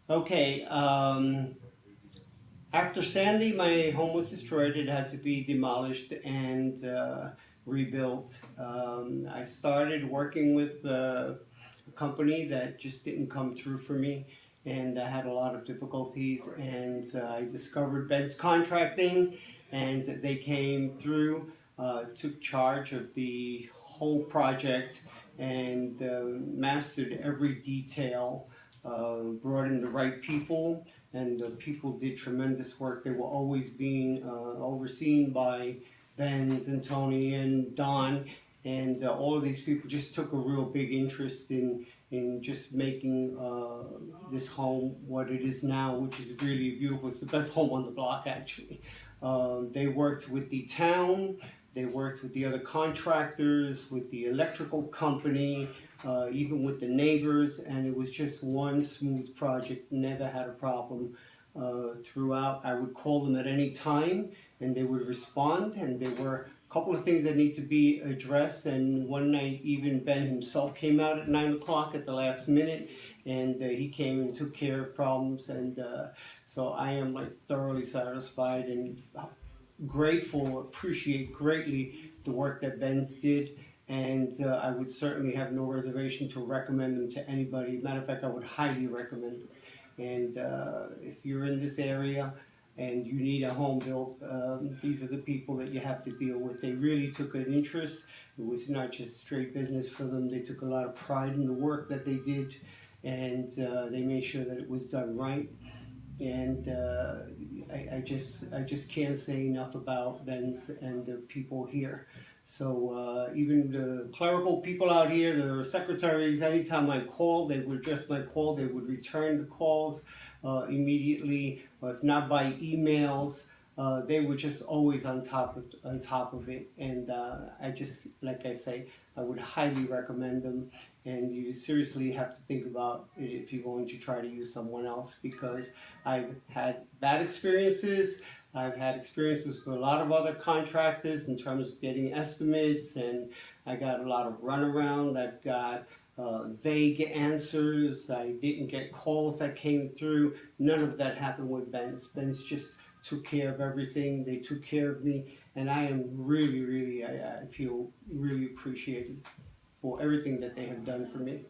Okay, after Sandy, my home was destroyed. It had to be demolished and rebuilt. I started working with a company that just didn't come through for me, and I had a lot of difficulties. And I discovered Ben's Contracting, and they came through, took charge of the whole project, and mastered every detail. Brought in the right people, and the people did tremendous work. They were always being overseen by Benz and Tony and Don, and all of these people just took a real big interest in just making this home what it is now, which is really beautiful. It's the best home on the block, actually. They worked with the town. They worked with the other contractors, with the electrical company, even with the neighbors, and it was just one smooth project. Never had a problem throughout. I would call them at any time, and they would respond. And there were a couple of things that need to be addressed. And one night, even Ben himself came out at 9 o'clock at the last minute, and he came and took care of problems. And so I am like thoroughly satisfied and grateful, appreciate greatly the work that Ben's did, and I would certainly have no reservation to recommend them to anybody. Matter of fact, I would highly recommend them. And if you're in this area and you need a home built, these are the people that you have to deal with. They really took an interest. It was not just straight business for them. They took a lot of pride in the work that they did, and they made sure that it was done right. And I just can't say enough about Ben's and the people here. So even the clerical people out here, the secretaries, anytime I called, they would address my call. They would return the calls immediately, or if not by emails. They were just always on top of it, and I just, like I say, I would highly recommend them. And you seriously have to think about it if you're going to try to use someone else, because I've had bad experiences. I've had experiences with a lot of other contractors in terms of getting estimates, and I got a lot of runaround. I've got vague answers. I didn't get calls that came through. None of that happened with Ben's. Ben's just took care of everything. They took care of me, and I am really, really, I feel really appreciated for everything that they have done for me.